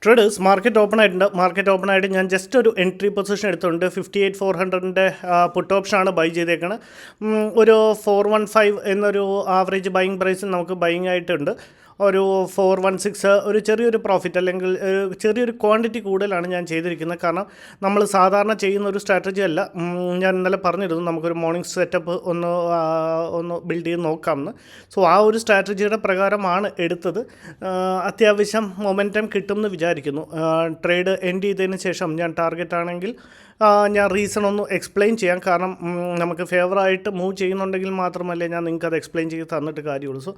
Traders market open ആയിട്ട് ഞാൻ just ഒരു എൻട്രി പൊസിഷൻ എടുത്തുകൊണ്ട് 58,400ൻ്റെ പുട്ട് ഓപ്ഷനാണ് ബൈ ചെയ്തേക്കുന്നത്. ഒരു 415 എന്നൊരു ആവറേജ് ബൈയിങ് പ്രൈസ് നമുക്ക് ബൈയിങ് ആയിട്ടുണ്ട്. ഒരു 416 ഒരു ചെറിയൊരു പ്രോഫിറ്റ് അല്ലെങ്കിൽ ചെറിയൊരു ക്വാണ്ടിറ്റി കൂടുതലാണ് ഞാൻ ചെയ്തിരിക്കുന്നത്. കാരണം നമ്മൾ സാധാരണ ചെയ്യുന്ന ഒരു സ്ട്രാറ്റജി അല്ല. ഞാൻ ഇന്നലെ പറഞ്ഞിരുന്നു നമുക്കൊരു മോർണിംഗ് സെറ്റപ്പ് ഒന്ന് ബിൽഡ് ചെയ്ത് നോക്കാമെന്ന്. സോ ആ ഒരു സ്ട്രാറ്റജിയുടെ പ്രകാരമാണ് എടുത്തത്. അത്യാവശ്യം മൊമെൻറ്റം കിട്ടുമെന്ന് വിചാരിക്കുന്നു. ട്രേഡ് എൻഡ് ചെയ്തതിന് ശേഷം ഞാൻ ടാർഗറ്റ് ആണെങ്കിൽ ഞാൻ റീസൺ ഒന്ന് എക്സ്പ്ലെയിൻ ചെയ്യാം. കാരണം നമുക്ക് ഫേവറായിട്ട് മൂവ് ചെയ്യുന്നുണ്ടെങ്കിൽ മാത്രമല്ലേ ഞാൻ നിങ്ങൾക്ക് അത് എക്സ്പ്ലെയിൻ ചെയ്ത് തന്നിട്ട് കാര്യമുള്ളൂ. സോ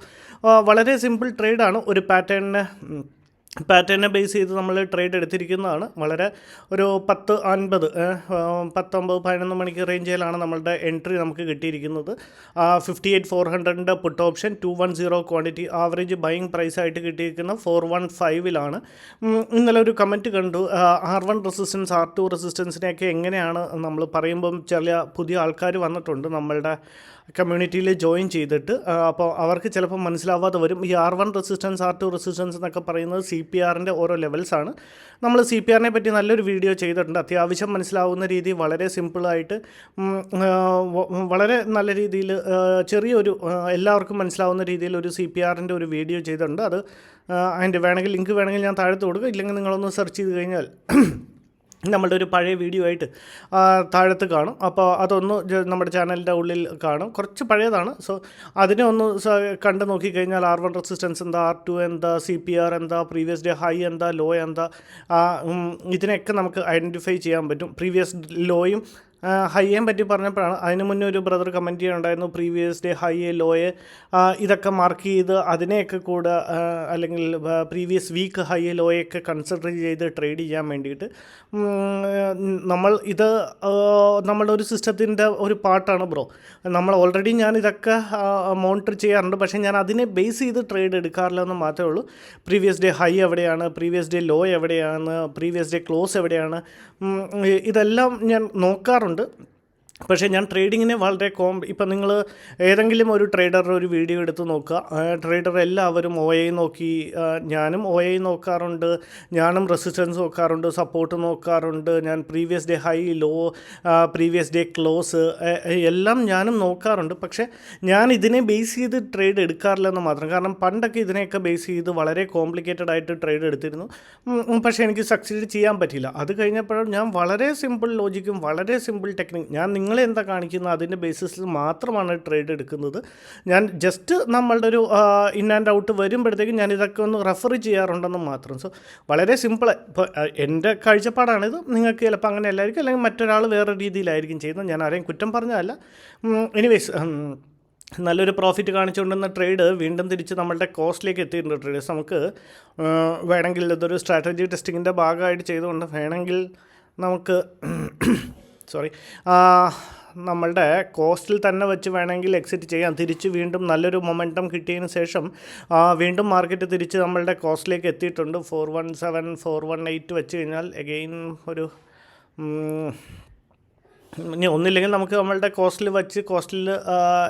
വളരെ സിമ്പിൾ ട്രേഡാണ്. ഒരു പാറ്റേണിനെ ബേസ് ചെയ്ത് നമ്മൾ ട്രേഡ് എടുത്തിരിക്കുന്നതാണ്. വളരെ ഒരു 10-50 19-11 മണിക്ക് റേഞ്ചിലാണ് നമ്മളുടെ എൻട്രി നമുക്ക് കിട്ടിയിരിക്കുന്നത്. 58,400ൻ്റെ put option 210 quantity average buying പ്രൈസായിട്ട് കിട്ടിയിരിക്കുന്നത് 415ലാണ്. ഇന്നലെ ഒരു കമൻറ്റ് കണ്ടു, R1 റെസിസ്റ്റൻസ് R2 റെസിസ്റ്റൻസിനെയൊക്കെ എങ്ങനെയാണ് നമ്മൾ പറയുമ്പം ചില പുതിയ ആൾക്കാർ വന്നിട്ടുണ്ട് നമ്മളുടെ കമ്മ്യൂണിറ്റിയിൽ ജോയിൻ ചെയ്തിട്ട്. അപ്പോൾ അവർക്ക് ചിലപ്പോൾ മനസ്സിലാവാതെ വരും. ഈ R1 റെസിസ്റ്റൻസ് R2 റെസിസ്റ്റൻസ് എന്നൊക്കെ പറയുന്നത് CPRൻ്റെ ഓരോ ലെവൽസാണ്. നമ്മൾ CPRനെ പറ്റി നല്ലൊരു വീഡിയോ ചെയ്തിട്ടുണ്ട്. അത്യാവശ്യം മനസ്സിലാവുന്ന രീതി വളരെ സിമ്പിളായിട്ട് വളരെ നല്ല രീതിയിൽ ചെറിയൊരു എല്ലാവർക്കും മനസ്സിലാവുന്ന രീതിയിൽ ഒരു CPRൻ്റെ ഒരു വീഡിയോ ചെയ്തിട്ടുണ്ട്. അത് അതിൻ്റെ ലിങ്ക് വേണമെങ്കിൽ ഞാൻ താഴത്ത് കൊടുക്കുക. ഇല്ലെങ്കിൽ നിങ്ങളൊന്ന് സെർച്ച് ചെയ്ത് കഴിഞ്ഞാൽ നമ്മളുടെ ഒരു പഴയ വീഡിയോ ആയിട്ട് താഴത്ത് കാണും. അപ്പോൾ അതൊന്ന് നമ്മുടെ ചാനലിൻ്റെ ഉള്ളിൽ കാണും. കുറച്ച് പഴയതാണ്. സോ അതിനെ ഒന്ന് കണ്ട് നോക്കിക്കഴിഞ്ഞാൽ R1 റെസിസ്റ്റൻസ് എന്താ, R2 എന്താ, CPR എന്താ, പ്രീവിയസ് ഡേ ഹൈ എന്താ, ലോ എന്താ, ഇതിനെയൊക്കെ നമുക്ക് ഐഡൻറ്റിഫൈ ചെയ്യാൻ പറ്റും. പ്രീവിയസ് ലോയും ഹൈയേയും പറ്റി പറഞ്ഞപ്പോഴാണ് അതിന് മുന്നേ ഒരു ബ്രദർ കമൻറ്റ് ചെയ്യുന്നുണ്ടായിരുന്നു പ്രീവിയസ് ഡേ ഹൈയെ ലോയെ ഇതൊക്കെ മാർക്ക് ചെയ്ത് അതിനെയൊക്കെ കൂടെ അല്ലെങ്കിൽ പ്രീവിയസ് വീക്ക് ഹൈയെ ലോയൊക്കെ കൺസിഡർ ചെയ്ത് ട്രേഡ് ചെയ്യാൻ വേണ്ടിയിട്ട് നമ്മളുടെ ഒരു സിസ്റ്റത്തിൻ്റെ ഒരു പാർട്ടാണ് ബ്രോ. നമ്മൾ ഓൾറെഡി ഞാൻ ഇതൊക്കെ മോണിറ്റർ ചെയ്യാറുണ്ട്. പക്ഷേ ഞാൻ അതിനെ ബേസ് ചെയ്ത് ട്രേഡ് എടുക്കാറില്ല എന്ന് മാത്രമേ ഉള്ളൂ. പ്രീവിയസ് ഡേ ഹൈ എവിടെയാണ്, പ്രീവിയസ് ഡേ ലോ എവിടെയാണ്, പ്രീവിയസ് ഡേ ക്ലോസ് എവിടെയാണ്, ഇതെല്ലാം ഞാൻ നോക്കാറുണ്ട്. പക്ഷേ ഞാൻ ട്രേഡിങ്ങിനെ വളരെ ഇപ്പം നിങ്ങൾ ഏതെങ്കിലും ഒരു ട്രേഡറുടെ ഒരു വീഡിയോ എടുത്ത് നോക്കുക. ട്രേഡർ എല്ലാവരും OI നോക്കി, ഞാനും OI നോക്കാറുണ്ട്, ഞാനും റെസിസ്റ്റൻസ് നോക്കാറുണ്ട്, സപ്പോർട്ട് നോക്കാറുണ്ട്, ഞാൻ previous day high low, previous day close എല്ലാം ഞാനും നോക്കാറുണ്ട്. പക്ഷേ ഞാൻ ഇതിനെ ബേസ് ചെയ്ത് ട്രേഡ് എടുക്കാറില്ലെന്ന് മാത്രം. കാരണം പണ്ടൊക്കെ ഇതിനെയൊക്കെ ബേസ് ചെയ്ത് വളരെ കോംപ്ലിക്കേറ്റഡ് ആയിട്ട് ട്രേഡ് എടുത്തിരുന്നു. പക്ഷേ എനിക്ക് സക്സീഡ് ചെയ്യാൻ പറ്റില്ല. അത് കഴിഞ്ഞപ്പോഴും ഞാൻ വളരെ സിമ്പിൾ ലോജിക്കും വളരെ സിമ്പിൾ ടെക്നിക്ക് നിങ്ങളെ എന്താ കാണിക്കുന്നത് അതിൻ്റെ ബേസിസിൽ മാത്രമാണ് ട്രേഡ് എടുക്കുന്നത്. ഞാൻ ജസ്റ്റ് നമ്മളുടെ ഒരു ഇൻ ആൻഡ് ഔട്ട് വരുമ്പോഴത്തേക്കും ഞാൻ ഇതൊക്കെ ഒന്ന് റെഫർ ചെയ്യാറുണ്ടെന്ന് മാത്രം. സോ വളരെ സിമ്പിൾ. ഇപ്പോൾ എൻ്റെ കാഴ്ചപ്പാടാണിത്. നിങ്ങൾക്ക് ചിലപ്പോൾ അങ്ങനെ അല്ലായിരിക്കും, അല്ലെങ്കിൽ മറ്റൊരാൾ വേറെ രീതിയിലായിരിക്കും ചെയ്യുന്നത്. ഞാൻ ആരെയും കുറ്റം പറഞ്ഞതല്ല. എനിവേസ് നല്ലൊരു പ്രോഫിറ്റ് കാണിച്ചുകൊണ്ടുവന്ന ട്രേഡ് വീണ്ടും തിരിച്ച് നമ്മളുടെ കോസ്റ്റിലേക്ക് എത്തിയിട്ടുണ്ട്. ട്രേഡേഴ്സ് നമുക്ക് വേണമെങ്കിൽ ഇതൊരു സ്ട്രാറ്റജി ടെസ്റ്റിങ്ങിൻ്റെ ഭാഗമായിട്ട് ചെയ്തുകൊണ്ട് വേണമെങ്കിൽ നമുക്ക് നമ്മളുടെ കോസ്റ്റിൽ തന്നെ വെച്ച് വേണമെങ്കിൽ എക്സിറ്റ് ചെയ്യാം. തിരിച്ച് വീണ്ടും നല്ലൊരു മൊമെൻറ്റം കിട്ടിയതിന് ശേഷം വീണ്ടും മാർക്കറ്റ് തിരിച്ച് നമ്മളുടെ കോസ്റ്റിലേക്ക് എത്തിയിട്ടുണ്ട്. 417 418 വെച്ച് കഴിഞ്ഞാൽ എഗെയിൻ ഒരു ഇനി ഒന്നില്ലെങ്കിൽ നമുക്ക് നമ്മളുടെ കോസ്റ്റിൽ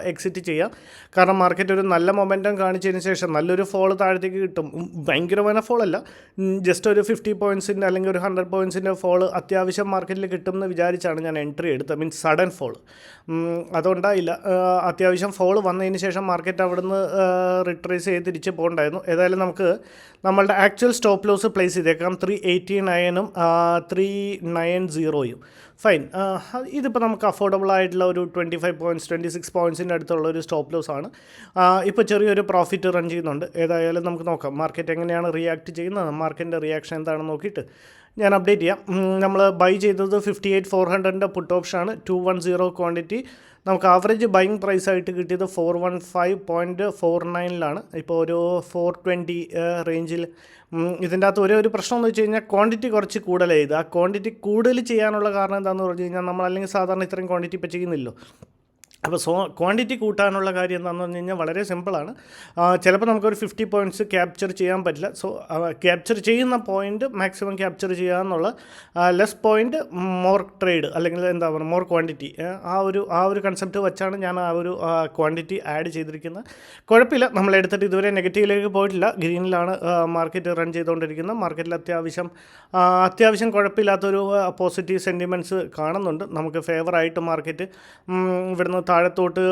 എക്സിറ്റ് ചെയ്യാം. കാരണം മാർക്കറ്റ് ഒരു നല്ല മൊമെൻറ്റം കാണിച്ചതിന് ശേഷം നല്ലൊരു ഫോൾ താഴത്തേക്ക് കിട്ടും. ഭയങ്കരമായ ഫോളല്ല, ജസ്റ്റ് ഒരു 50 പോയിൻറ്റ്സിൻ്റെ അല്ലെങ്കിൽ ഒരു 100 പോയിൻറ്റ്സിൻ്റെ ഫോൾ അത്യാവശ്യം മാർക്കറ്റിൽ കിട്ടുമെന്ന് വിചാരിച്ചാണ് ഞാൻ എൻട്രി എടുത്തത്. മീൻസ് സഡൻ ഫോൾ അതുണ്ടായില്ല. അത്യാവശ്യം ഫോൾ വന്നതിന് ശേഷം മാർക്കറ്റ് അവിടുന്ന് റിട്രേസ് ചെയ്ത് തിരിച്ച് പോകണ്ടായിരുന്നു. ഏതായാലും നമുക്ക് നമ്മളുടെ ആക്ച്വൽ സ്റ്റോപ്പ് ലോസ് പ്ലേസ് ചെയ്തേക്കാം 389ഉം 390യും. ഫൈൻ. ഇതിപ്പോൾ നമുക്ക് അഫോർഡബിൾ ആയിട്ടുള്ള ഒരു 25 പോയിൻറ്റ്സ് 26 പോയിൻറ്റ്സിൻ്റെ അടുത്തുള്ള ഒരു സ്റ്റോപ്പ് ലോസ് ആണ്. ഇപ്പോൾ ചെറിയൊരു പ്രോഫിറ്റ് റൺ ചെയ്യുന്നുണ്ട്. ഏതായാലും നമുക്ക് നോക്കാം മാർക്കറ്റ് എങ്ങനെയാണ് റിയാക്ട് ചെയ്യുന്നത്, മാർക്കറ്റിൻ്റെ റിയാക്ഷൻ എന്താണെന്ന് നോക്കിയിട്ട് ഞാൻ അപ്ഡേറ്റ് ചെയ്യാം. നമ്മൾ ബൈ ചെയ്തത് 58,400ൻ്റെ പുട്ട് ഓപ്ഷനാണ് 210 ക്വാണ്ടിറ്റി. നമുക്ക് ആവറേജ് ബൈയിങ് പ്രൈസായിട്ട് കിട്ടിയത് 415.49ലാണ്. ഇപ്പോൾ ഒരു 420 റേഞ്ചിൽ. ഇതിൻ്റെ അകത്ത് ഒരു പ്രശ്നം എന്ന് വെച്ച് കഴിഞ്ഞാൽ ക്വാണ്ടിറ്റി കുറച്ച് കൂടുതലാണ് ചെയ്ത്. ആ ക്വാണ്ടിറ്റി കൂടുതൽ ചെയ്യാനുള്ള കാരണം എന്താണെന്ന് പറഞ്ഞു കഴിഞ്ഞാൽ നമ്മൾ അല്ലെങ്കിൽ സാധാരണ ഇത്രയും ക്വാണ്ടിറ്റി ഇപ്പോൾ ചെയ്യുന്നില്ലോ. അപ്പോൾ ക്വാണ്ടിറ്റി കൂട്ടാനുള്ള കാര്യം എന്താണെന്ന് പറഞ്ഞു കഴിഞ്ഞാൽ വളരെ സിമ്പിളാണ്. ചിലപ്പോൾ നമുക്കൊരു 50 പോയിൻറ്റ്സ് ക്യാപ്ചർ ചെയ്യാൻ പറ്റില്ല. സോ ക്യാപ്ചർ ചെയ്യുന്ന പോയിൻ്റ് മാക്സിമം ക്യാപ്ചർ ചെയ്യാമെന്നുള്ള ലെസ് പോയിൻ്റ് മോർ ട്രേഡ്, അല്ലെങ്കിൽ എന്താ പറയുക മോർ ക്വാണ്ടിറ്റി, ആ ഒരു കൺസെപ്റ്റ് വെച്ചാണ് ഞാൻ ആ ഒരു ക്വാണ്ടിറ്റി ആഡ് ചെയ്തിരിക്കുന്നത്. കുഴപ്പമില്ല, നമ്മളെടുത്തിട്ട് ഇതുവരെ നെഗറ്റീവിലേക്ക് പോയിട്ടില്ല. ഗ്രീനിലാണ് മാർക്കറ്റ് റൺ ചെയ്തുകൊണ്ടിരിക്കുന്നത്. മാർക്കറ്റിൽ അത്യാവശ്യം കുഴപ്പമില്ലാത്തൊരു പോസിറ്റീവ് സെൻറ്റിമെൻറ്റ്സ് കാണുന്നുണ്ട്. നമുക്ക് ഫേവറായിട്ട് മാർക്കറ്റ് ഇവിടുന്ന് താഴത്തോട്ട്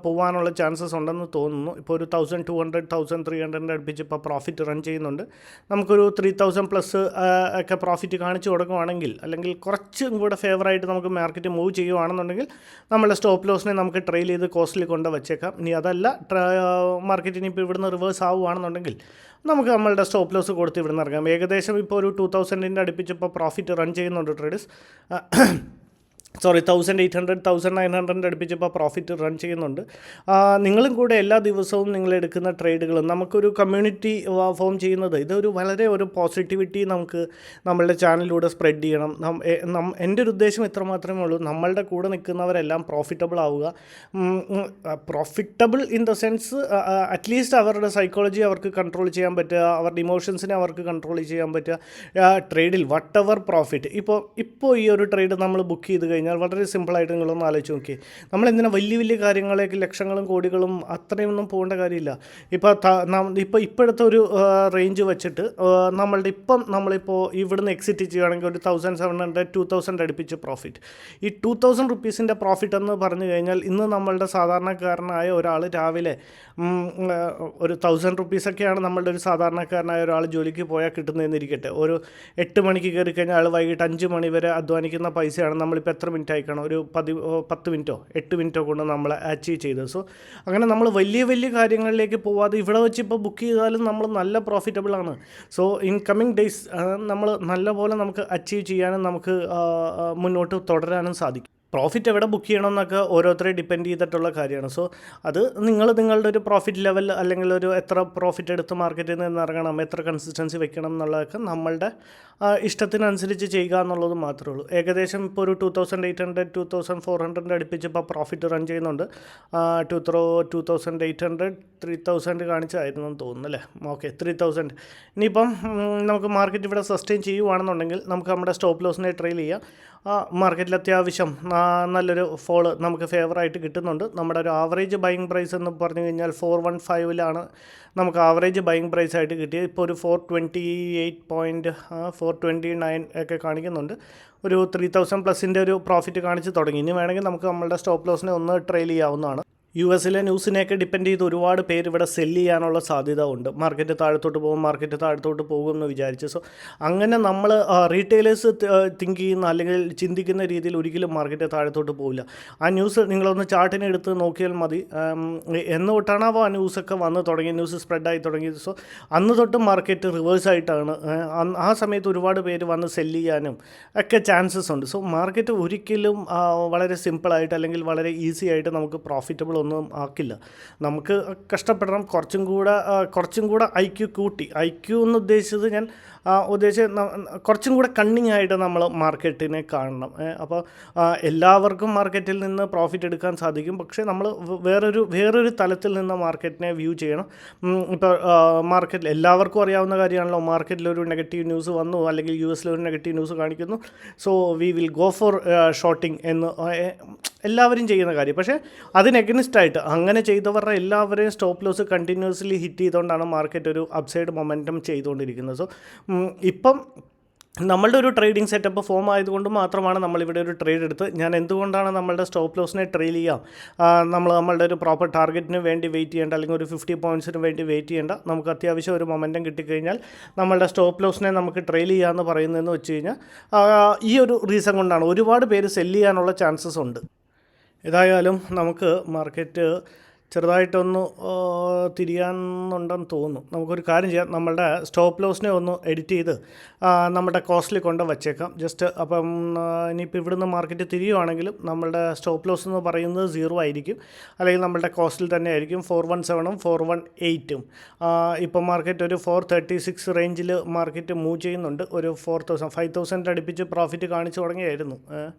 പോകാനുള്ള ചാൻസസ് ഉണ്ടെന്ന് തോന്നുന്നു. ഇപ്പോൾ ഒരു 1200 1300 അടുപ്പിച്ച് ഇപ്പോൾ പ്രോഫിറ്റ് റൺ ചെയ്യുന്നുണ്ട്. നമുക്കൊരു 3000+ ഒക്കെ പ്രോഫിറ്റ് കാണിച്ചു കൊടുക്കുകയാണെങ്കിൽ, അല്ലെങ്കിൽ കുറച്ചും കൂടെ ഫേവറായിട്ട് നമുക്ക് മാർക്കറ്റ് മൂവ് ചെയ്യുകയാണെന്നുണ്ടെങ്കിൽ നമ്മളെ സ്റ്റോപ്പ് ലോസിനെ നമുക്ക് ട്രെയിൽ ചെയ്ത് കോസ്റ്റിൽ കൊണ്ട് വച്ചേക്കാം. ഇനി അതല്ല, മാർക്കറ്റിന് ഇപ്പോൾ ഇവിടുന്ന് റിവേഴ്സ് ആവുകയാണെന്നുണ്ടെങ്കിൽ നമുക്ക് നമ്മളുടെ സ്റ്റോപ്പ് ലോസ് കൊടുത്ത് ഇവിടുന്ന് ഇറങ്ങാം. ഏകദേശം ഇപ്പോൾ ഒരു 2000 അടുപ്പിച്ച് ഇപ്പോൾ പ്രോഫിറ്റ് റൺ ചെയ്യുന്നുണ്ട് ട്രേഡേഴ്സ്. 1800 1900 അടുപ്പിച്ചപ്പോൾ പ്രോഫിറ്റ് റൺ ചെയ്യുന്നുണ്ട്. നിങ്ങളും കൂടെ എല്ലാ ദിവസവും നിങ്ങൾ എടുക്കുന്ന ട്രേഡുകളും നമുക്കൊരു കമ്മ്യൂണിറ്റി ഫോം ചെയ്യുന്നത്, ഇതൊരു വളരെ ഒരു പോസിറ്റിവിറ്റി നമുക്ക് നമ്മളുടെ ചാനലിലൂടെ സ്പ്രെഡ് ചെയ്യണം. എൻ്റെ ഒരു ഉദ്ദേശം ഇത്ര മാത്രമേ ഉള്ളൂ. നമ്മളുടെ കൂടെ നിൽക്കുന്നവരെല്ലാം പ്രോഫിറ്റബിൾ ആവുക. Profitable in the sense at least അവരുടെ സൈക്കോളജി അവർക്ക് കൺട്രോൾ ചെയ്യാൻ പറ്റുക, അവരുടെ ഇമോഷൻസിനെ അവർക്ക് കൺട്രോൾ ചെയ്യാൻ പറ്റുക. ട്രേഡിൽ വട്ട് എവർ പ്രോഫിറ്റ്, ഇപ്പോൾ ഈ ഒരു ട്രേഡ് നമ്മൾ ബുക്ക് ചെയ്ത് കഴിഞ്ഞാൽ വളരെ സിമ്പിളായിട്ട് നിങ്ങളൊന്ന് ആലോചിച്ച് നോക്കി. നമ്മളെന്തിനാ വലിയ കാര്യങ്ങളിലേക്ക് ലക്ഷങ്ങളും കോടികളും അത്രയൊന്നും പോകേണ്ട കാര്യമില്ല. ഇപ്പോഴത്തെ ഒരു റേഞ്ച് വെച്ചിട്ട് നമ്മളിപ്പോൾ ഇവിടുന്ന് എക്സിറ്റ് ചെയ്യുകയാണെങ്കിൽ ഒരു 1700 2000 അടുപ്പിച്ച് പ്രോഫിറ്റ്. ഈ 2000 റുപ്പീസിൻ്റെ പ്രോഫിറ്റ് എന്ന് പറഞ്ഞു കഴിഞ്ഞാൽ ഇന്ന് നമ്മളുടെ സാധാരണക്കാരനായ ഒരാൾ രാവിലെ ഒരു 1000 റുപ്പീസൊക്കെയാണ് നമ്മളുടെ ഒരു സാധാരണക്കാരനായ ഒരാൾ ജോലിക്ക് പോയാൽ കിട്ടുന്നതെന്നിരിക്കട്ടെ. ഒരു 8 മണിക്ക് കയറി കഴിഞ്ഞാൽ ആൾ വൈകിട്ട് 5 മണി വരെ അധ്വാനിക്കുന്ന പൈസയാണ് നമ്മളിപ്പോൾ എത്ര മിനിറ്റ് ആയിക്കണം, ഒരു 10 മിനിറ്റോ 8 മിനിറ്റോ കൊണ്ട് നമ്മൾ അച്ചീവ് ചെയ്തത്. സോ അങ്ങനെ നമ്മൾ വലിയ കാര്യങ്ങളിലേക്ക് പോവാതെ ഇവിടെ വെച്ച് ഇപ്പോൾ ബുക്ക് ചെയ്താലും നമ്മൾ നല്ല പ്രോഫിറ്റബിളാണ്. സോ ഇൻ കമ്മിങ് ഡേയ്സ് നമ്മൾ നല്ലപോലെ നമുക്ക് അച്ചീവ് ചെയ്യാനും നമുക്ക് മുന്നോട്ട് തുടരാനും സാധിക്കും. പ്രോഫിറ്റ് എവിടെ ബുക്ക് ചെയ്യണമെന്നൊക്കെ ഓരോരുത്തരെ ഡിപ്പെൻഡ് ചെയ്തിട്ടുള്ള കാര്യമാണ്. സോ അത് നിങ്ങളുടെ ഒരു പ്രോഫിറ്റ് ലെവൽ, അല്ലെങ്കിൽ ഒരു എത്ര പ്രോഫിറ്റ് എടുത്ത് മാർക്കറ്റിൽ നിന്ന് ഇറങ്ങണം, എത്ര കൺസിസ്റ്റൻസി വെക്കണം എന്നുള്ളതൊക്കെ നമ്മളുടെ ഇഷ്ടത്തിനനുസരിച്ച് ചെയ്യുക എന്നുള്ളത് മാത്രമേ ഉള്ളൂ. ഏകദേശം ഇപ്പോൾ ഒരു 2800 2400 അടുപ്പിച്ച് ഇപ്പോൾ പ്രോഫിറ്റ് റൺ ചെയ്യുന്നുണ്ട്. 2800 3000 കാണിച്ചായിരുന്നു എന്ന് തോന്നുന്നു അല്ലേ? ഓക്കെ, 3000. ഇനിയിപ്പം നമുക്ക് മാർക്കറ്റ് ഇവിടെ സസ്റ്റെയിൻ ചെയ്യുകയാണെന്നുണ്ടെങ്കിൽ നമുക്ക് നമ്മുടെ സ്റ്റോപ്പ് ലോസിനെ ട്രെയിൽ ചെയ്യാം. മാർക്കറ്റിൽ അത്യാവശ്യം നല്ലൊരു ഫോള് നമുക്ക് ഫേവറായിട്ട് കിട്ടുന്നുണ്ട്. നമ്മുടെ ഒരു ആവറേജ് ബൈയിങ് പ്രൈസ് എന്ന് പറഞ്ഞു കഴിഞ്ഞാൽ 415 നമുക്ക് ആവറേജ് ബൈയിങ് പ്രൈസ് ആയിട്ട് കിട്ടിയത്. ഇപ്പോൾ ഒരു 429 ഒക്കെ കാണിക്കുന്നുണ്ട്. ഒരു 3000+ ഒരു പ്രോഫിറ്റ് കാണിച്ച് തുടങ്ങി. ഇനി വേണമെങ്കിൽ നമുക്ക് നമ്മളുടെ സ്റ്റോപ്പ് ലോസിനെ ഒന്ന് ട്രെയിൽ ചെയ്യാവുന്നതാണ്. US ന്യൂസിനെയൊക്കെ ഡിപ്പെൻഡ് ചെയ്ത് ഒരുപാട് പേര് ഇവിടെ സെല്ല് ചെയ്യാനുള്ള സാധ്യത ഉണ്ട്. മാർക്കറ്റ് താഴത്തോട്ട് പോകും എന്ന് വിചാരിച്ച്. സോ അങ്ങനെ നമ്മൾ റീറ്റെയിലേഴ്സ് തിങ്ക് ചെയ്യുന്ന അല്ലെങ്കിൽ ചിന്തിക്കുന്ന രീതിയിൽ ഒരിക്കലും മാർക്കറ്റ് താഴത്തോട്ട് പോകില്ല. ആ ന്യൂസ് നിങ്ങളൊന്ന് ചാർട്ടിനെ എടുത്ത് നോക്കിയാൽ മതി. എന്ന് തൊട്ടാണോ ആ ന്യൂസൊക്കെ വന്ന് തുടങ്ങി, ന്യൂസ് സ്പ്രെഡായി തുടങ്ങിയത്. സോ അന്ന് തൊട്ട് മാർക്കറ്റ് റിവേഴ്സായിട്ടാണ്. ആ സമയത്ത് ഒരുപാട് പേര് വന്ന് സെല്ല് ചെയ്യാനും ഒക്കെ ചാൻസസ് ഉണ്ട്. സോ മാർക്കറ്റ് ഒരിക്കലും വളരെ സിമ്പിളായിട്ട് അല്ലെങ്കിൽ വളരെ ഈസി ആയിട്ട് നമുക്ക് പ്രോഫിറ്റബിൾ ഒന്നും ആക്കില്ല. നമുക്ക് കഷ്ടപ്പെടണം. കുറച്ചും കൂടെ IQ കൂട്ടി, IQ എന്ന് ഉദ്ദേശിച്ചത് ഞാൻ കുറച്ചും കൂടെ കണ്ണിങ് ആയിട്ട് നമ്മൾ മാർക്കറ്റിനെ കാണണം. അപ്പോൾ എല്ലാവർക്കും മാർക്കറ്റിൽ നിന്ന് പ്രോഫിറ്റ് എടുക്കാൻ സാധിക്കും. പക്ഷേ നമ്മൾ വേറൊരു തലത്തിൽ നിന്ന് മാർക്കറ്റിനെ വ്യൂ ചെയ്യണം. ഇപ്പോൾ മാർക്കറ്റിൽ എല്ലാവർക്കും അറിയാവുന്ന കാര്യമാണല്ലോ, മാർക്കറ്റിലൊരു നെഗറ്റീവ് ന്യൂസ് വന്നു, അല്ലെങ്കിൽ US ഒരു നെഗറ്റീവ് ന്യൂസ് കാണിക്കുന്നു, so we will go for shorting എന്ന് എല്ലാവരും ചെയ്യുന്ന കാര്യം. പക്ഷേ അതിന് എഗനിസ്റ്റായിട്ട് അങ്ങനെ ചെയ്തവരുടെ എല്ലാവരെയും സ്റ്റോപ്പ് ലോസ് കണ്ടിന്യൂസ്ലി ഹിറ്റ് ചെയ്തുകൊണ്ടാണ് മാർക്കറ്റ് ഒരു അപ്സൈഡ് മൊമെൻറ്റം ചെയ്തുകൊണ്ടിരിക്കുന്നത്. സോ ഇപ്പം നമ്മളുടെ ഒരു ട്രേഡിംഗ് സെറ്റപ്പ് ഫോം ആയതുകൊണ്ട് മാത്രമാണ് നമ്മളിവിടെ ഒരു ട്രേഡ് എടുത്ത്. ഞാൻ എന്തുകൊണ്ടാണ് നമ്മളുടെ സ്റ്റോപ്പ് ലോസിനെ ട്രെയിൽ ചെയ്യാം, നമ്മളുടെ ഒരു പ്രോപ്പർ ടാർഗറ്റിന് വേണ്ടി വെയിറ്റ് ചെയ്യേണ്ട, അല്ലെങ്കിൽ ഒരു 50 പോയിൻറ്റ്സിന് വേണ്ടി വെയിറ്റ് ചെയ്യേണ്ട, നമുക്ക് അത്യാവശ്യം ഒരു മൊമെൻറ്റം കിട്ടിക്കഴിഞ്ഞാൽ നമ്മളുടെ സ്റ്റോപ്പ് ലോസിനെ നമുക്ക് ട്രെയിൽ ചെയ്യാമെന്ന് പറയുന്നതെന്ന് വെച്ച് കഴിഞ്ഞാൽ ഈ ഒരു റീസൺ കൊണ്ടാണ്. ഒരുപാട് പേര് സെല്ല് ചെയ്യാനുള്ള ചാൻസസ് ഉണ്ട്. ഏതായാലും നമുക്ക് മാർക്കറ്റ് ചെറുതായിട്ടൊന്ന് തിരിയാനുണ്ടെന്ന് തോന്നുന്നു. നമുക്കൊരു കാര്യം ചെയ്യാം, നമ്മളുടെ സ്റ്റോപ്പ് ലോസിനെ ഒന്ന് എഡിറ്റ് ചെയ്ത് നമ്മുടെ കോസ്റ്റിൽ കൊണ്ട് വച്ചേക്കാം ജസ്റ്റ്. അപ്പം ഇനിയിപ്പോൾ ഇവിടുന്ന് മാർക്കറ്റ് തിരിയുവാണെങ്കിലും നമ്മളുടെ സ്റ്റോപ്പ് ലോസ് എന്ന് പറയുന്നത് 0 ആയിരിക്കും, അല്ലെങ്കിൽ നമ്മളുടെ കോസ്റ്റിൽ തന്നെ ആയിരിക്കും. 417ഉം 418ഉം ഇപ്പോൾ മാർക്കറ്റ് ഒരു 436 റേഞ്ചിൽ മാർക്കറ്റ് മൂവ് ചെയ്യുന്നുണ്ട്. ഒരു 5,000 അടുപ്പിച്ച് പ്രോഫിറ്റ് കാണിച്ചു തുടങ്ങിയായിരുന്നു.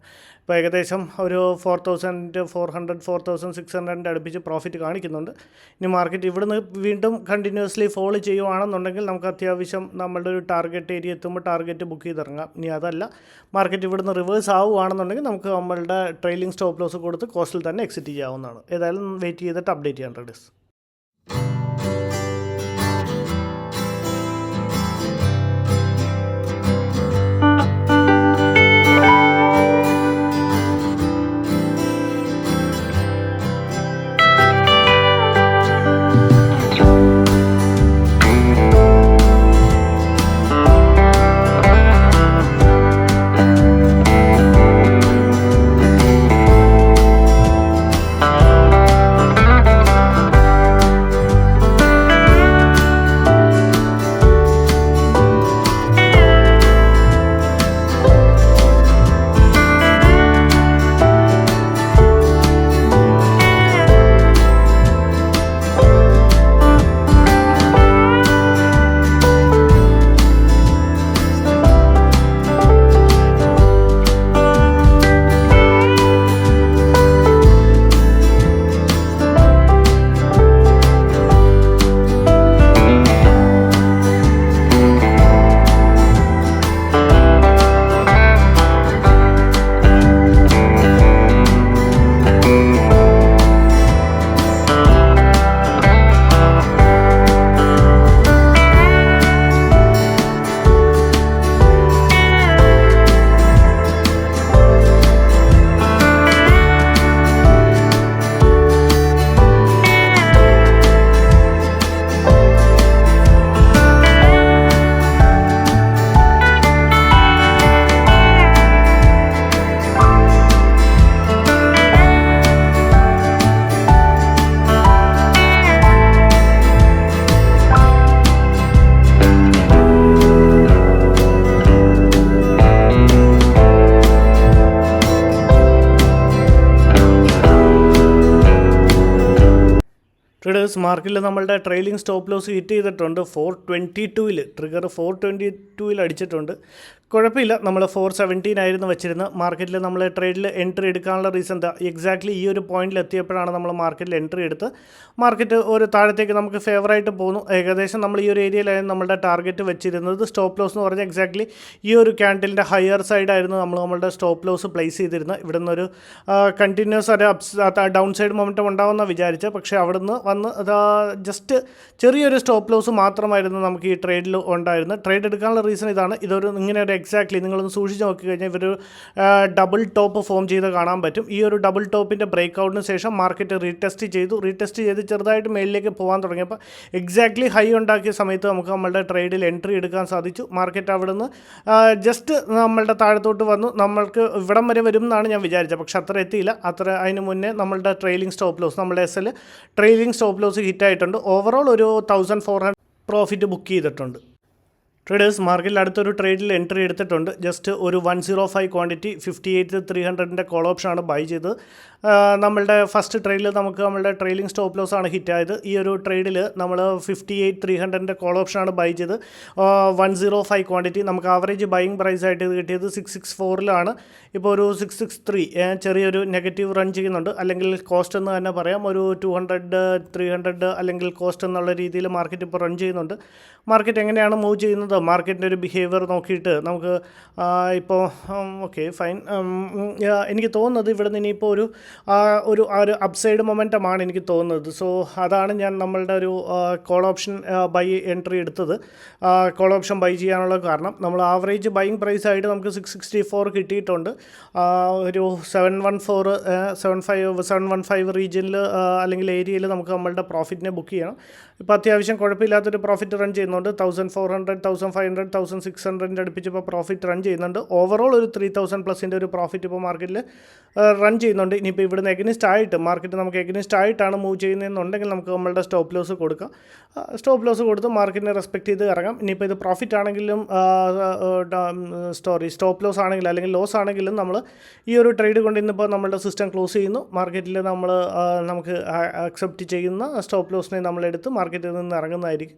ഇപ്പോൾ ഏകദേശം ഒരു 4,400 4,600 അടുപ്പിച്ച് പ്രോഫിറ്റ് കാണിക്കുന്നുണ്ട്. ഇനി മാർക്കറ്റ് ഇവിടുന്ന് വീണ്ടും കണ്ടിന്യൂസ്ലി ഫോളോ ചെയ്യുവാണെന്നുണ്ടെങ്കിൽ നമുക്ക് അത്യാവശ്യം നമ്മളുടെ ഒരു ടാർഗറ്റ് ഏരിയ എത്തുമ്പോൾ ടാർഗറ്റ് ബുക്ക് ചെയ്തിറങ്ങാം. ഇനി അതല്ല, മാർക്കറ്റ് ഇവിടുന്ന് റിവേഴ്സ് ആവുകയാണെന്നുണ്ടെങ്കിൽ നമുക്ക് നമ്മളുടെ ട്രെയിലിംഗ് സ്റ്റോപ്പ് ലോസ് കൊടുത്ത് കോസ്റ്റിൽ തന്നെ എക്സിറ്റ് ചെയ്യാവുന്നതാണ്. ഏതായാലും വെയിറ്റ് ചെയ്തിട്ട് അപ്ഡേറ്റ് ചെയ്യാൻ ട്രേഡേഴ്സ്. ട്രേഡേഴ്സ് മാർക്കറ്റിൽ നമ്മളുടെ ട്രെയിലിംഗ് സ്റ്റോപ്പ് ലോസ് ഹിറ്റ് ചെയ്തിട്ടുണ്ട്. 422 ട്രിഗർ 422 അടിച്ചിട്ടുണ്ട്. കുഴപ്പമില്ല, നമ്മൾ 417 ആയിരുന്നു വെച്ചിരുന്നത്. മാർക്കറ്റിൽ നമ്മൾ ട്രേഡിൽ എൻട്രി എടുക്കാനുള്ള റീസൺ എന്താ, എക്സാക്ട്ലി ഈ ഒരു പോയിന്റിൽ എത്തിയപ്പോഴാണ് നമ്മൾ മാർക്കറ്റിൽ എൻട്രി എടുത്ത് മാർക്കറ്റ് ഒരു താഴത്തേക്ക് നമുക്ക് ഫേവറായിട്ട് പോകുന്നു. ഏകദേശം നമ്മൾ ഈ ഒരു ഏരിയയിലായിരുന്നു നമ്മളുടെ ടാർഗറ്റ് വെച്ചിരുന്നത്. സ്റ്റോപ്പ് ലോസ് എന്ന് പറഞ്ഞാൽ എക്സാക്ട്ലി ഈ ഒരു ക്യാൻഡിലിൻ്റെ ഹയർ സൈഡായിരുന്നു നമ്മളുടെ സ്റ്റോപ്പ് ലോസ് പ്ലേസ് ചെയ്തിരുന്നത്. ഇവിടെ നിന്നൊരു കണ്ടിന്യൂസ് ഒരു ഡൗൺ സൈഡ് മൊമെൻറ്റം ഉണ്ടാവുമെന്നാണ് വിചാരിച്ചത്. പക്ഷേ അവിടെ നിന്ന് വന്ന് ജസ്റ്റ് ചെറിയൊരു സ്റ്റോപ്പ് ലോസ് മാത്രമായിരുന്നു നമുക്ക് ഈ ട്രേഡിൽ ഉണ്ടായിരുന്നത്. ട്രേഡ് എടുക്കാനുള്ള റീസൺ ഇതാണ്. ഇതൊരു ഇങ്ങനെ ഒരു എക്സാക്ട്ലി നിങ്ങളൊന്ന് സൂക്ഷിച്ച് നോക്കി കഴിഞ്ഞാൽ ഇവർ ഡബിൾ ടോപ്പ് ഫോം ചെയ്ത് കാണാൻ പറ്റും. ഈ ഒരു ഡബിൾ ടോപ്പിൻ്റെ ബ്രേക്ക് ഔട്ടിന് ശേഷം മാർക്കറ്റ് റീടെസ്റ്റ് ചെയ്ത് ചെറുതായിട്ട് മേളിലേക്ക് പോകാൻ തുടങ്ങിയപ്പോൾ എക്സാക്ട്ലി ഹൈ ഉണ്ടാക്കിയ സമയത്ത് നമുക്ക് നമ്മളുടെ ട്രേഡിൽ എൻട്രി എടുക്കാൻ സാധിച്ചു. മാർക്കറ്റ് അവിടെ നിന്ന് ജസ്റ്റ് നമ്മളുടെ താഴത്തോട്ട് വന്നു. നമ്മൾക്ക് ഇവിടം വരെ വരും എന്നാണ് ഞാൻ വിചാരിച്ചത്, പക്ഷെ അത്ര എത്തിയില്ല. അതിന് മുന്നേ നമ്മളുടെ ട്രെയിലിംഗ് സ്റ്റോപ്പ് ലോസ്, നമ്മളുടെ SL ട്രെയിലിംഗ് സ്റ്റോപ്പ് ലോസ് ഹിറ്റായിട്ടുണ്ട്. ഓവറോൾ ഒരു 1400 പ്രോഫിറ്റ് ബുക്ക് ചെയ്തിട്ടുണ്ട്. ട്രേഡേഴ്സ് മാർക്കറ്റിൽ അടുത്തൊരു ട്രേഡിൽ എൻട്രി എടുത്തിട്ടുണ്ട്. ജസ്റ്റ് ഒരു 105 ക്വാണ്ടിറ്റി 58,300 കോൾ ഓപ്ഷനാണ് ബൈ ചെയ്തത്. നമ്മളുടെ ഫസ്റ്റ് ട്രേഡിൽ നമുക്ക് നമ്മളുടെ ട്രെയിലിംഗ് സ്റ്റോപ്പ് ലോസ് ആണ് ഹിറ്റായത്. ഈ ഒരു ട്രേഡിൽ നമ്മൾ 58,300 കോൾ ഓപ്ഷനാണ് ബൈ ചെയ്ത് 105 ക്വാണ്ടിറ്റി. നമുക്ക് ആവറേജ് ബൈയിങ് പ്രൈസ് ആയിട്ട് ഇത് കിട്ടിയത് 664 ഇപ്പോൾ ഒരു 663 ചെറിയൊരു നെഗറ്റീവ് റൺ ചെയ്യുന്നുണ്ട്. അല്ലെങ്കിൽ കോസ്റ്റ് എന്ന് തന്നെ പറയാം, ഒരു 200 300 അല്ലെങ്കിൽ കോസ്റ്റ് എന്നുള്ള രീതിയിൽ മാർക്കറ്റ് ഇപ്പോൾ റൺ ചെയ്യുന്നുണ്ട്. മാർക്കറ്റ് എങ്ങനെയാണ് മൂവ് ചെയ്യുന്നത്, മാർക്കറ്റിൻ്റെ ഒരു ബിഹേവിയർ നോക്കിയിട്ട് നമുക്ക് ഇപ്പോൾ ഓക്കെ ഫൈൻ. എനിക്ക് തോന്നുന്നത് ഇവിടെ നിന്ന് ഇനിയിപ്പോൾ ഒരു അപ്സൈഡ് മൊമെൻറ്റമാണ് എനിക്ക് തോന്നുന്നത്. സോ അതാണ് ഞാൻ നമ്മളുടെ ഒരു കോൾ ഓപ്ഷൻ ബൈ എൻട്രി എടുത്തത്. കോൾ ഓപ്ഷൻ ബൈ ചെയ്യാനുള്ള കാരണം നമ്മൾ ആവറേജ് ബൈയിങ് പ്രൈസ് ആയിട്ട് നമുക്ക് 664 കിട്ടിയിട്ടുണ്ട്. ഒരു 715 റീജിയനിൽ അല്ലെങ്കിൽ ഏരിയയിൽ നമുക്ക് നമ്മളുടെ പ്രോഫിറ്റിനെ ബുക്ക് ചെയ്യണം. ഇപ്പോൾ അത്യാവശ്യം കുഴപ്പമില്ലാത്തൊരു പ്രോഫിറ്റ് റൺ ചെയ്യുന്നുണ്ട്. 1400 1500 1600 അടുപ്പിച്ച് ഇപ്പോൾ പ്രോഫിറ്റ് റൺ ചെയ്യുന്നുണ്ട്. ഓവറോൾ ഒരു 3000 പ്ലസിൻ്റെ ഒരു പ്രോഫിറ്റ് ഇപ്പോൾ മാർക്കറ്റിൽ റൺ ചെയ്യുന്നുണ്ട്. ഇനിയിപ്പോൾ ഇനിയിപ്പോൾ ഇവിടുന്ന് എഗനിസ്റ്റ് ആയിട്ട് മാർക്കറ്റ് നമുക്ക് എഗനിസ്റ്റ് ആയിട്ടാണ് മൂവ് ചെയ്യുന്നതെന്നുണ്ടെങ്കിൽ നമുക്ക് നമ്മളുടെ സ്റ്റോപ്പ് ലോസ് കൊടുക്കാം. സ്റ്റോപ്പ് ലോസ് കൊടുത്ത് മാർക്കറ്റിനെ റെസ്പെക്ട് ചെയ്ത് ഇറങ്ങാം. ഇനിയിപ്പോൾ ഇത് പ്രോഫിറ്റ് ആണെങ്കിലും സ്റ്റോപ്പ് ലോസ് ആണെങ്കിലും അല്ലെങ്കിൽ ലോസ് ആണെങ്കിലും നമ്മൾ ഈ ഒരു ട്രേഡ് കൊണ്ട് ഇന്നിപ്പോൾ നമ്മളുടെ സിസ്റ്റം ക്ലോസ് ചെയ്യുന്നു. മാർക്കറ്റിൽ നമുക്ക് അക്സെപ്റ്റ് ചെയ്യുന്ന സ്റ്റോപ്പ് ലോസിനെ നമ്മളെടുത്ത് മാർക്കറ്റിൽ നിന്ന് ഇറങ്ങുന്നതായിരിക്കും.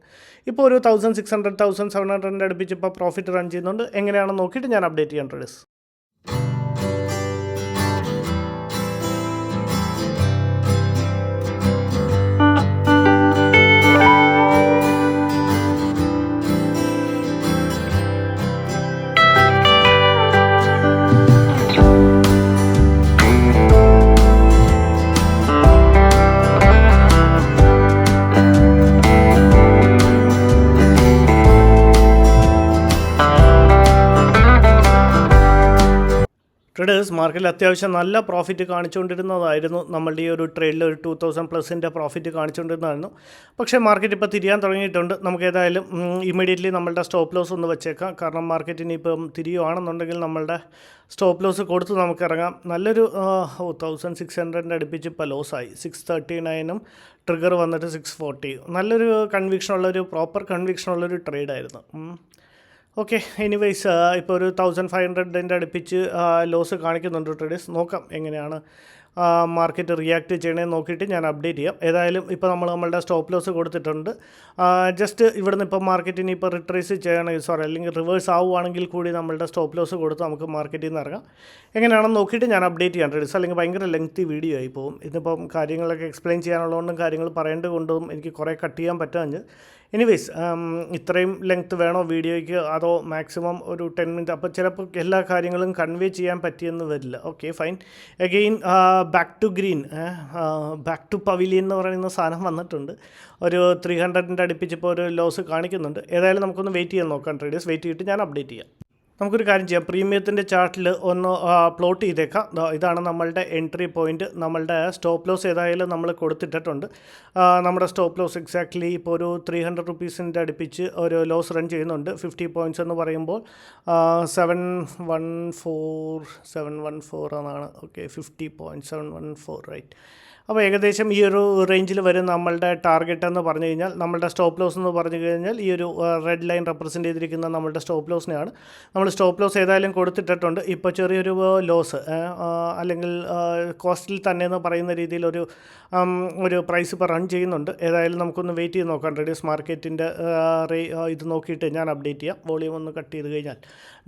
ഇപ്പോൾ ഒരു 1600 1700 അടുപ്പിച്ച് ഇപ്പോൾ പ്രോഫിറ്റ് റൺ ചെയ്യുന്നുണ്ട്. എങ്ങനെയാണെന്ന് നോക്കിയിട്ട് ഞാൻ അപ്ഡേറ്റ് ചെയ്യാൻ ട്രേഡേഴ്സ്. ട്രേഡേഴ്സ് മാർക്കറ്റിൽ അത്യാവശ്യം നല്ല പ്രോഫിറ്റ് കാണിച്ചുകൊണ്ടിരുന്നതായിരുന്നു. നമ്മളുടെ ഈ ഒരു ട്രേഡിൽ ഒരു 2000+ പ്രോഫിറ്റ് കാണിച്ചുകൊണ്ടിരുന്നതായിരുന്നു. പക്ഷേ മാർക്കറ്റ് ഇപ്പോൾ തിരിയാൻ തുടങ്ങിയിട്ടുണ്ട്. നമുക്ക് ഏതായാലും ഇമ്മീഡിയറ്റ്ലി നമ്മളുടെ സ്റ്റോപ്പ് ലോസ് ഒന്ന് വെച്ചേക്കാം. കാരണം മാർക്കറ്റിന് ഇപ്പം തിരിയുവാണെന്നുണ്ടെങ്കിൽ നമ്മളുടെ സ്റ്റോപ്പ് ലോസ് കൊടുത്ത് നമുക്ക് ഇറങ്ങാം. നല്ലൊരു 1600 അടുപ്പിച്ച് ഇപ്പോൾ ലോസായി. 639 ട്രിഗർ വന്നിട്ട് 640. നല്ലൊരു കൺവിക്ഷനുള്ളൊരു പ്രോപ്പർ കൺവിക്ഷനുള്ളൊരു ട്രേഡായിരുന്നു. ഓക്കെ, എനിവേയ്സ് ഇപ്പോൾ ഒരു 1500 അടുപ്പിച്ച് ലോസ് കാണിക്കുന്നുണ്ട് ട്രേഡേഴ്സ്. നോക്കാം എങ്ങനെയാണ് മാർക്കറ്റ് റിയാക്ട് ചെയ്യണമെന്ന് നോക്കിയിട്ട് ഞാൻ അപ്ഡേറ്റ് ചെയ്യാം. ഏതായാലും ഇപ്പോൾ നമ്മളുടെ സ്റ്റോപ്പ് ലോസ് കൊടുത്തിട്ടുണ്ട്. ജസ്റ്റ് ഇവിടുന്ന് ഇപ്പോൾ മാർക്കറ്റിന് ഇപ്പോൾ റിട്രേസ് ചെയ്യണമെങ്കിൽ അല്ലെങ്കിൽ റിവേഴ്സ് ആവുകയാണെങ്കിൽ കൂടി നമ്മളുടെ സ്റ്റോപ്പ് ലോസ് കൊടുത്ത് നമുക്ക് മാർക്കറ്റിൽ നിന്ന് ഇറങ്ങാം. എങ്ങനെയാണെന്ന് നോക്കിയിട്ട് ഞാൻ അപ്ഡേറ്റ് ചെയ്യാം ട്രേഡേഴ്സ്. അല്ലെങ്കിൽ ഭയങ്കര ലെങ്തി വീഡിയോ ആയി പോകും. ഇതിപ്പം കാര്യങ്ങളൊക്കെ എക്സ്പ്ലെയിൻ ചെയ്യാനുള്ളതുകൊണ്ടും കാര്യങ്ങൾ പറയേണ്ടതുകൊണ്ടും എനിക്ക് കുറേ കട്ട് ചെയ്യാൻ പറ്റാഞ്ഞ്. എനിവേയ്സ് ഇത്രയും ലെങ്ത്ത് വേണോ വീഡിയോയ്ക്ക് അതോ മാക്സിമം ഒരു 10 മിനിറ്റ്? അപ്പോൾ ചിലപ്പോൾ എല്ലാ കാര്യങ്ങളും കൺവേ ചെയ്യാൻ പറ്റിയെന്ന് വരില്ല. Okay fine. Again back to green, back to pavilion എന്ന് പറയുന്ന സാധനം വന്നിട്ടുണ്ട്. ഒരു 300 അടുപ്പിച്ചിപ്പോൾ ഒരു ലോസ് കാണിക്കുന്നുണ്ട്. ഏതായാലും നമുക്കൊന്ന് വെയിറ്റ് ചെയ്യാൻ നോക്കാം ട്രേഡേഴ്സ്. വെയിറ്റ് ചെയ്തിട്ട് ഞാൻ അപ്ഡേറ്റ് ചെയ്യാം. നമുക്കൊരു കാര്യം ചെയ്യാം, പ്രീമിയത്തിൻ്റെ ചാർട്ടിൽ ഒന്ന് പ്ലോട്ട് ചെയ്തേക്കാം. ഇതാണ് നമ്മളുടെ എൻട്രി പോയിൻറ്റ്. നമ്മളുടെ സ്റ്റോപ്പ് ലോസ് ഏതായാലും നമ്മൾ കൊടുത്തിട്ടുണ്ട്. നമ്മുടെ സ്റ്റോപ്പ് ലോസ് എക്സാക്ട്ലി ഇപ്പോൾ ഒരു 300 റുപ്പീസിൻ്റെ അടുപ്പിച്ച് ഒരു ലോസ് റൺ ചെയ്യുന്നുണ്ട്. 50 പോയിൻറ്റ്സ് എന്ന് പറയുമ്പോൾ 714 എന്നാണ്. Okay, 50.714 right. അപ്പോൾ ഏകദേശം ഈ ഒരു റേഞ്ചിൽ വരും നമ്മളുടെ ടാർഗറ്റ് എന്ന് പറഞ്ഞു കഴിഞ്ഞാൽ. നമ്മളുടെ സ്റ്റോപ്പ് ലോസ് എന്ന് പറഞ്ഞു കഴിഞ്ഞാൽ ഈ ഒരു റെഡ് ലൈൻ റെപ്രസെൻറ്റ് ചെയ്തിരിക്കുന്ന നമ്മളുടെ സ്റ്റോപ്പ് ലോസിനെയാണ്. നമ്മൾ സ്റ്റോപ്പ് ലോസ് ഏതായാലും കൊടുത്തിട്ടുണ്ട്. ഇപ്പോൾ ചെറിയൊരു ലോസ് അല്ലെങ്കിൽ കോസ്റ്റിൽ തന്നെ എന്ന് പറയുന്ന രീതിയിൽ ഒരു പ്രൈസ് ഇപ്പോൾ റൺ ചെയ്യുന്നുണ്ട്. ഏതായാലും നമുക്കൊന്ന് വെയിറ്റ് ചെയ്ത് നോക്കാം ട്രേഡേഴ്സ്. മാർക്കറ്റിൻ്റെ ഇത് നോക്കിയിട്ട് ഞാൻ അപ്ഡേറ്റ് ചെയ്യാം. വോളിയം ഒന്ന് കട്ട് ചെയ്ത് കഴിഞ്ഞാൽ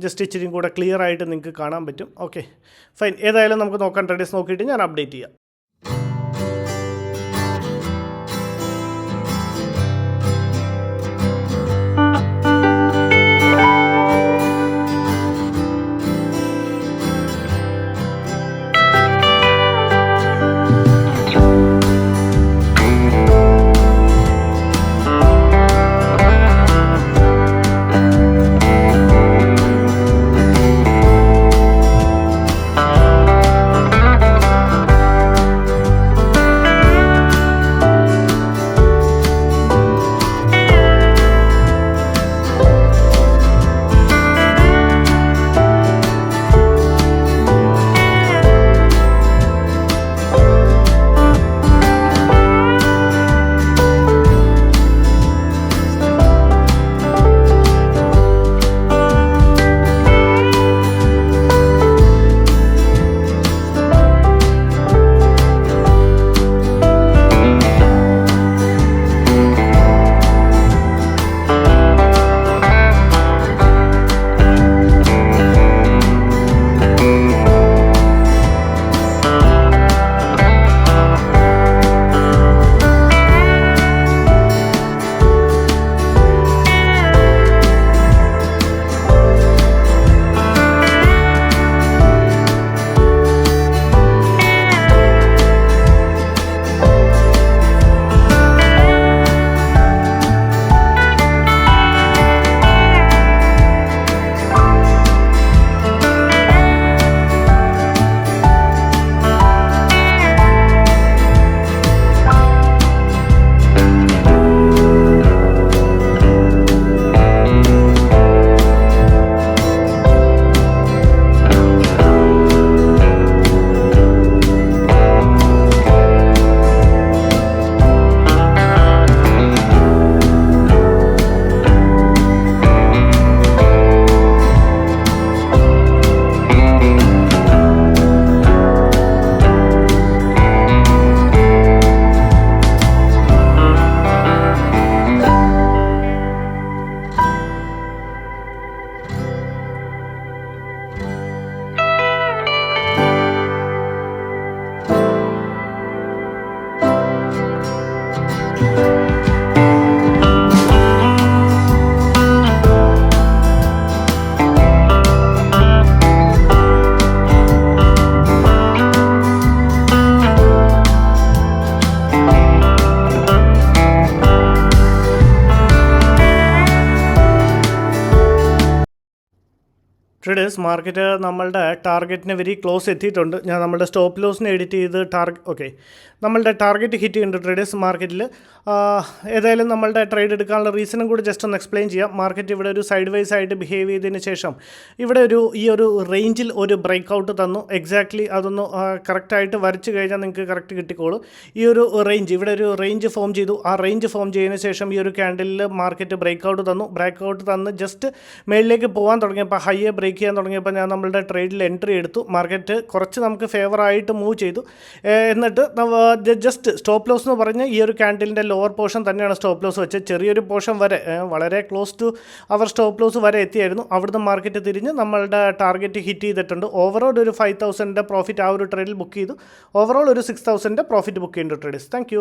ജസ്റ്റ് ഇച്ചിരി കൂടെ ക്ലിയർ ആയിട്ട് നിങ്ങൾക്ക് കാണാൻ പറ്റും. Okay fine. ഏതായാലും നമുക്ക് നോക്കാം ട്രേഡേഴ്സ്. നോക്കിയിട്ട് ഞാൻ അപ്ഡേറ്റ് ചെയ്യാം. ട്രേഡേഴ്സ് മാർക്കറ്റ് നമ്മളുടെ ടാർഗറ്റിന് വെരി ക്ലോസ് എത്തിയിട്ടുണ്ട്. ഞാൻ നമ്മളുടെ സ്റ്റോപ്പ് ലോസിനെ എഡിറ്റ് ചെയ്ത് ഓക്കെ നമ്മളുടെ ടാർഗറ്റ് ഹിറ്റ് ചെയ്യുന്നുണ്ട് ട്രേഡേഴ്സ് മാർക്കറ്റിൽ. ഏതായാലും നമ്മളുടെ ട്രേഡ് എടുക്കാനുള്ള റീസണും കൂടി ജസ്റ്റ് ഒന്ന് എക്സ്പ്ലെയിൻ ചെയ്യാം. മാർക്കറ്റ് ഇവിടെ ഒരു സൈഡ് വൈസ് ആയിട്ട് ബിഹേവ് ചെയ്തതിന് ശേഷം ഇവിടെ ഈ ഒരു റേഞ്ചിൽ ഒരു ബ്രേക്ക് ഔട്ട് തന്നു. എക്സാക്ട്ലി അതൊന്ന് കറക്റ്റായിട്ട് വരച്ച് കഴിഞ്ഞാൽ നിങ്ങൾക്ക് കറക്റ്റ് കിട്ടിക്കോളും. ഈ ഒരു റേഞ്ച് ഇവിടെ ഒരു റേഞ്ച് ഫോം ചെയ്തു. ആ റേഞ്ച് ഫോം ചെയ്തതിന് ശേഷം ഈ ഒരു ക്യാൻഡലിൽ മാർക്കറ്റ് ബ്രേക്ക് ഔട്ട് തന്ന് ജസ്റ്റ് മേളിലേക്ക് പോകാൻ തുടങ്ങിയപ്പോൾ ഹൈയെ ബ്രേക്ക് ചെയ്യാൻ തുടങ്ങിയപ്പോൾ ഞാൻ നമ്മളുടെ ട്രേഡിൽ എൻട്രി എടുത്തു. മാർക്കറ്റ് കുറച്ച് നമുക്ക് ഫേവറായിട്ട് മൂവ് ചെയ്തു. എന്നിട്ട് ജസ്റ്റ് സ്റ്റോപ്പ് ലോസ് എന്ന് പറഞ്ഞ് ഈ ഒരു ക്യാൻഡലിൻ്റെ ലോവർ പോർഷൻ തന്നെയാണ് സ്റ്റോപ്പ് ലോസ് വെച്ചത്. ചെറിയൊരു പോർഷൻ വരെ വളരെ close to our stop loss വരെ എത്തിയായിരുന്നു. അവിടുന്ന് മാർക്കറ്റ് തിരിഞ്ഞ് നമ്മളുടെ ടാർഗറ്റ് ഹിറ്റ് ചെയ്തിട്ടുണ്ട്. ഓവറോൾ ഒരു 5,000 പ്രോഫിറ്റ് ആ ഒരു ട്രേഡിൽ ബുക്ക് ചെയ്തു. ഓവറോൾ ഒരു 6,000 പ്രോഫിറ്റ് ബുക്ക് ചെയ്യുന്നുണ്ട് ട്രേഡേഴ്സ്. താങ്ക്